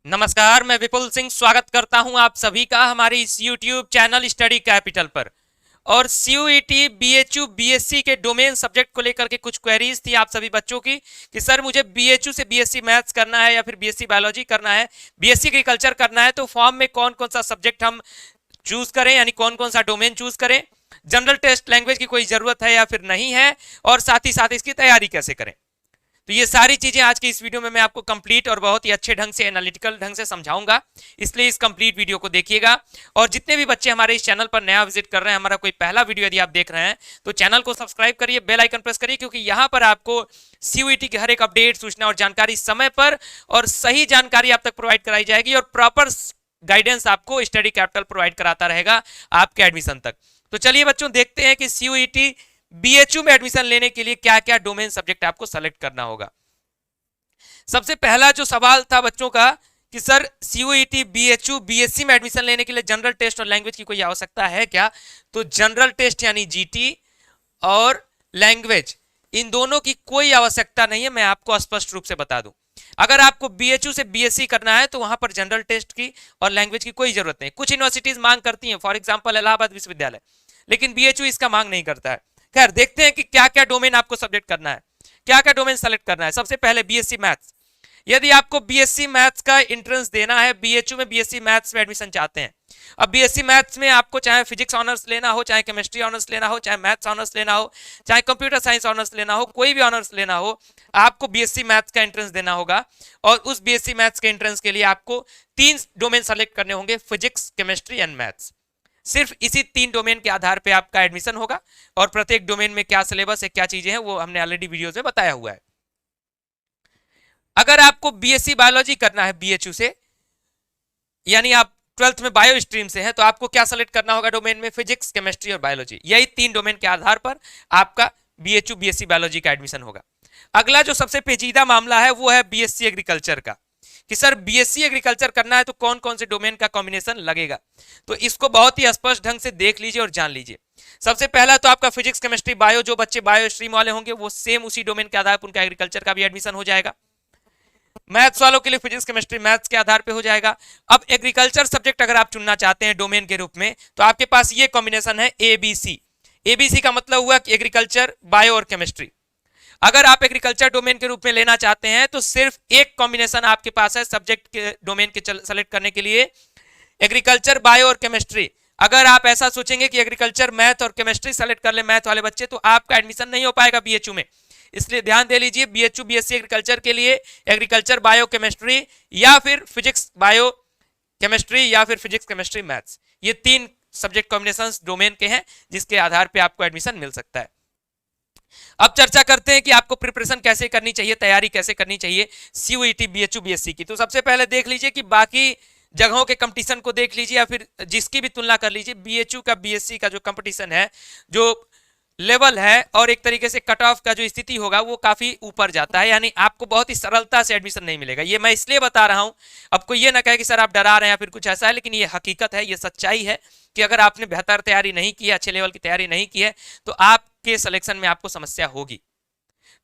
नमस्कार, मैं विपुल सिंह स्वागत करता हूं आप सभी का हमारे इस YouTube चैनल स्टडी कैपिटल पर। और सीयूईटी बीएचयू बीएससी के डोमेन सब्जेक्ट को लेकर के कुछ क्वेरीज थी आप सभी बच्चों की कि सर मुझे बीएचयू से बीएससी मैथ्स करना है या फिर बीएससी बायोलॉजी करना है, बीएससी एग्रीकल्चर करना है, तो फॉर्म में कौन कौन सा सब्जेक्ट हम चूज करें, यानी कौन कौन सा डोमेन चूज करें, जनरल टेस्ट लैंग्वेज की कोई जरूरत है या फिर नहीं है, और साथ ही साथ इसकी तैयारी कैसे करें। तो ये सारी चीजें आज की इस वीडियो में मैं आपको कंप्लीट और बहुत ही अच्छे ढंग से एनालिटिकल ढंग से समझाऊंगा, इसलिए इस कंप्लीट वीडियो को देखिएगा। और जितने भी बच्चे हमारे इस चैनल पर नया विजिट कर रहे हैं, हमारा कोई पहला वीडियो यदि आप देख रहे हैं तो चैनल को सब्सक्राइब करिए, बेल आइकन प्रेस करिए, क्योंकि यहाँ पर आपको सीयूईटी की हर एक अपडेट, सूचना और जानकारी समय पर और सही जानकारी आप तक प्रोवाइड कराई जाएगी और प्रॉपर गाइडेंस आपको स्टडी कैपिटल प्रोवाइड कराता रहेगा आपके एडमिशन तक। तो चलिए बच्चों देखते हैं कि सीयूईटी बीएचयू में एडमिशन लेने के लिए क्या क्या डोमेन सब्जेक्ट आपको सेलेक्ट करना होगा। सबसे पहला जो सवाल था बच्चों का कि सर सीयूईटी बीएचयू बीएससी में एडमिशन लेने के लिए जनरल टेस्ट और लैंग्वेज की कोई आवश्यकता है क्या? तो जनरल टेस्ट यानी जीटी और लैंग्वेज, इन दोनों की कोई आवश्यकता नहीं है। मैं आपको स्पष्ट रूप से बता दूं, अगर आपको बीएचयू से बीएससी करना है तो वहां पर जनरल टेस्ट की और लैंग्वेज की कोई जरूरत नहीं। कुछ यूनिवर्सिटीज मांग करती हैं, फॉर एग्जांपल इलाहाबाद विश्वविद्यालय, लेकिन बीएचयू इसका मांग नहीं करता है। खैर देखते हैं कि क्या क्या डोमेन आपको सब्जेक्ट करना है, क्या क्या डोमेन सेलेक्ट करना है। सबसे पहले बीएससी मैथ्स, यदि आपको बीएससी मैथ्स का एंट्रेंस देना है, बीएचयू में बीएससी मैथ्स में एडमिशन चाहते हैं, अब बीएससी मैथ्स में आपको चाहे फिजिक्स ऑनर्स लेना हो, चाहे केमिस्ट्री ऑनर्स लेना हो, चाहे मैथ्स ऑनर्स लेना हो, चाहे कंप्यूटर साइंस ऑनर्स लेना हो, कोई भी ऑनर्स लेना हो, आपको बीएससी मैथ्स का एंट्रेंस देना होगा। और उस बीएससी मैथ्स के एंट्रेंस के लिए आपको 3 डोमेन सेलेक्ट करने होंगे, फिजिक्स, केमिस्ट्री एंड मैथ्स। सिर्फ इसी 3 डोमेन के आधार पर आपका एडमिशन होगा। और प्रत्येक डोमेन में क्या सिलेबस है, क्या चीजें हैं, वो हमने ऑलरेडी वीडियो में बताया हुआ है। अगर आपको बीएससी बायोलॉजी करना है बीएचयू से, यानी आप 12th में बायो स्ट्रीम से हैं, तो आपको क्या सेलेक्ट करना होगा डोमेन में? फिजिक्स, केमिस्ट्री और बायोलॉजी। यही 3 डोमेन के आधार पर आपका बीएचयू बीएससी बायोलॉजी का एडमिशन होगा। अगला जो सबसे पेचीदा मामला है वो है बीएससी एग्रीकल्चर का, कि सर बीएससी एग्रीकल्चर करना है तो कौन कौन से डोमेन का कॉम्बिनेशन लगेगा। तो इसको बहुत ही स्पष्ट ढंग से देख लीजिए और जान लीजिए। सबसे पहला तो आपका फिजिक्स, केमिस्ट्री, बायो, जो बच्चे बायो स्ट्रीम वाले होंगे वो सेम उसी डोमेन के आधार पर उनका एग्रीकल्चर का भी एडमिशन हो जाएगा। मैथ्स वालों के लिए फिजिक्स, केमिस्ट्री, मैथ्स के आधार पे हो जाएगा। अब एग्रीकल्चर सब्जेक्ट अगर आप चुनना चाहते हैं डोमेन के रूप में, तो आपके पास ये कॉम्बिनेशन है एबीसी। एबीसी का मतलब हुआ कि एग्रीकल्चर, बायो और केमिस्ट्री। अगर आप एग्रीकल्चर डोमेन के रूप में लेना चाहते हैं तो सिर्फ एक कॉम्बिनेशन आपके पास है सब्जेक्ट के डोमेन के सेलेक्ट करने के लिए, एग्रीकल्चर, बायो और केमिस्ट्री। अगर आप ऐसा सोचेंगे कि एग्रीकल्चर, मैथ और केमिस्ट्री सेलेक्ट कर ले मैथ वाले बच्चे, तो आपका एडमिशन नहीं हो पाएगा बीएचयू में। इसलिए ध्यान दे लीजिए, बीएचयू बीएससी एग्रीकल्चर के लिए एग्रीकल्चर, बायो, केमिस्ट्री या फिर फिजिक्स, बायो, केमिस्ट्री या फिर फिजिक्स, केमिस्ट्री, मैथ्स, ये 3 सब्जेक्ट कॉम्बिनेशंस डोमेन के हैं जिसके आधार पे आपको एडमिशन मिल सकता है। अब चर्चा करते हैं कि आपको प्रिपरेशन कैसे करनी चाहिए, तैयारी कैसे करनी चाहिए सीयूईटी बीएचयू बीएससी की। तो सबसे पहले देख लीजिए कि बाकी जगहों के कंपटीशन को देख लीजिए या फिर जिसकी भी तुलना कर लीजिए, बीएचयू का बीएससी का जो कंपटीशन है, जो लेवल है और एक तरीके से कट ऑफ का जो स्थिति होगा वो काफी ऊपर जाता है, यानी आपको बहुत ही सरलता से एडमिशन नहीं मिलेगा। ये मैं इसलिए बता रहा हूं, अब कोई ये ना कहे कि सर आप डरा रहे हैं या फिर कुछ ऐसा है, लेकिन ये हकीकत है, ये सच्चाई है कि अगर आपने बेहतर तैयारी नहीं की है, अच्छे लेवल की तैयारी नहीं की है, तो आपके सिलेक्शन में आपको समस्या होगी।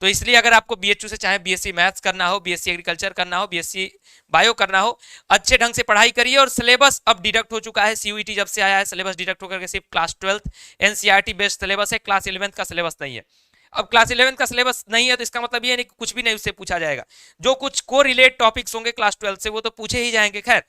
तो इसलिए अगर आपको बीएचयू से चाहे बीएससी मैथ्स करना हो, बीएससी एग्रीकल्चर करना हो, बीएससी बायो करना हो, अच्छे ढंग से पढ़ाई करिए। और सिलेबस अब डिडक्ट हो चुका है, सीयूईटी जब से आया है सिलेबस डिडक्ट होकर के सिर्फ class 12th NCERT based syllabus है, क्लास 11th का सिलेबस नहीं है। अब क्लास 11th का सिलेबस नहीं है तो इसका मतलब ये नहीं कि कुछ भी नहीं उससे पूछा जाएगा। जो कुछ को रिलेट टॉपिक्स होंगे क्लास 12th से वो तो पूछे ही जाएंगे। खैर,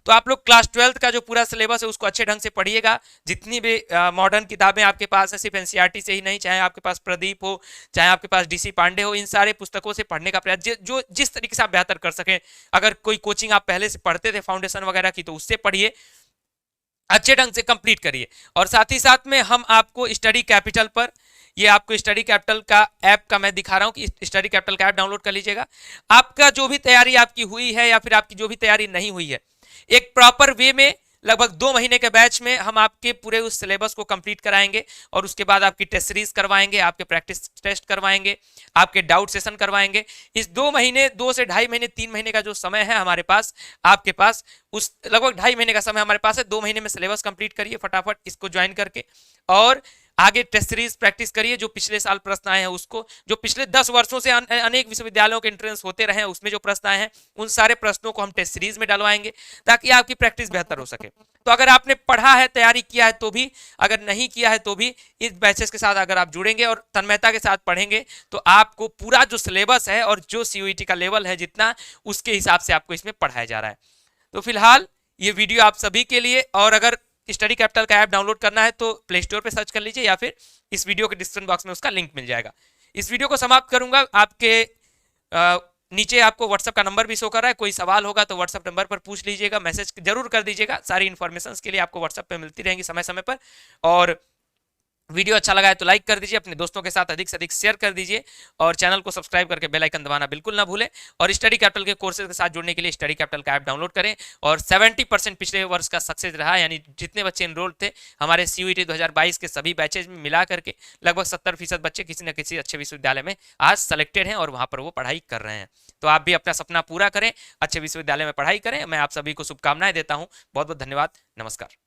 तो आप लोग क्लास 12th का जो पूरा सिलेबस है उसको अच्छे ढंग से पढ़िएगा। जितनी भी मॉडर्न किताबें आपके पास है, सिर्फ एनसीईआरटी से ही नहीं, चाहे आपके पास प्रदीप हो, चाहे आपके पास डीसी पांडे हो, इन सारे पुस्तकों से पढ़ने का प्रयास, जो जिस तरीके से आप बेहतर कर सकें। अगर कोई कोचिंग आप पहले से पढ़ते थे फाउंडेशन वगैरह की, तो उससे पढ़िए, अच्छे ढंग से कंप्लीट करिए। और साथ ही साथ में हम आपको स्टडी कैपिटल पर, ये आपको स्टडी कैपिटल का ऐप का मैं दिखा रहा हूं कि स्टडी कैपिटल का ऐप डाउनलोड कर लीजिएगा। आपका जो भी तैयारी आपकी हुई है या फिर आपकी जो भी तैयारी नहीं हुई है, एक प्रॉपर वे में लगभग 2 महीने के बैच में हम आपके पूरे उस सिलेबस को कंप्लीट कराएंगे और उसके बाद आपकी टेस्ट सीरीज करवाएंगे, आपके प्रैक्टिस टेस्ट करवाएंगे, आपके डाउट सेशन करवाएंगे। इस 2 महीने, 2 से 2.5 महीने, 3 महीने का जो समय है हमारे पास, आपके पास उस लगभग 2.5 महीने का समय हमारे पास है। 2 महीने में सिलेबस कंप्लीट करिए फटाफट इसको ज्वाइन करके, और आगे टेस्ट सीरीज प्रैक्टिस करिए, जो पिछले साल प्रश्न आए हैं उसको, जो पिछले 10 वर्षों से अनेक विश्वविद्यालयों के एंट्रेंस होते रहे हैं उसमें जो प्रश्न आए हैं उन सारे प्रश्नों को हम टेस्ट सीरीज में डलवाएंगे ताकि आपकी प्रैक्टिस बेहतर हो सके। तो अगर आपने पढ़ा है, तैयारी किया है तो भी, अगर नहीं किया है तो भी इस बैचेस के साथ अगर आप जुड़ेंगे और तन्मयता के साथ पढ़ेंगे तो आपको पूरा जो सिलेबस है और जो सीयूईटी का लेवल है जितना, उसके हिसाब से आपको इसमें पढ़ाया जा रहा है। तो फिलहाल ये वीडियो आप सभी के लिए, और अगर स्टडी कैपिटल का ऐप डाउनलोड करना है तो प्ले स्टोर पे सर्च कर लीजिए या फिर इस वीडियो के डिस्क्रिप्शन बॉक्स में उसका लिंक मिल जाएगा। इस वीडियो को समाप्त करूंगा, आपके नीचे आपको व्हाट्सएप का नंबर भी शो कर रहा है, कोई सवाल होगा तो व्हाट्सएप नंबर पर पूछ लीजिएगा, मैसेज जरूर कर दीजिएगा, सारी इन्फॉर्मेशन के लिए आपको व्हाट्सएप पे मिलती रहेंगी समय समय पर। और वीडियो अच्छा लगा है तो लाइक कर दीजिए, अपने दोस्तों के साथ अधिक से अधिक शेयर कर दीजिए, और चैनल को सब्सक्राइब करके बेल आइकन दबाना बिल्कुल ना भूलें। और स्टडी कैपिटल के कोर्सेज के साथ जुड़ने के लिए स्टडी कैपिटल का ऐप डाउनलोड करें। और 70% पिछले वर्ष का सक्सेस रहा, यानी जितने बच्चे एनरोल्ड थे हमारे सीयूईटी 2022 के सभी बैचेज में मिला करके लगभग 70% बच्चे किसी न किसी अच्छे विश्वविद्यालय में आज सेलेक्टेड हैं और वहां पर वो पढ़ाई कर रहे हैं। तो आप भी अपना सपना पूरा करें, अच्छे विश्वविद्यालय में पढ़ाई करें। मैं आप सभी को शुभकामनाएं देता हूं। बहुत बहुत धन्यवाद, नमस्कार।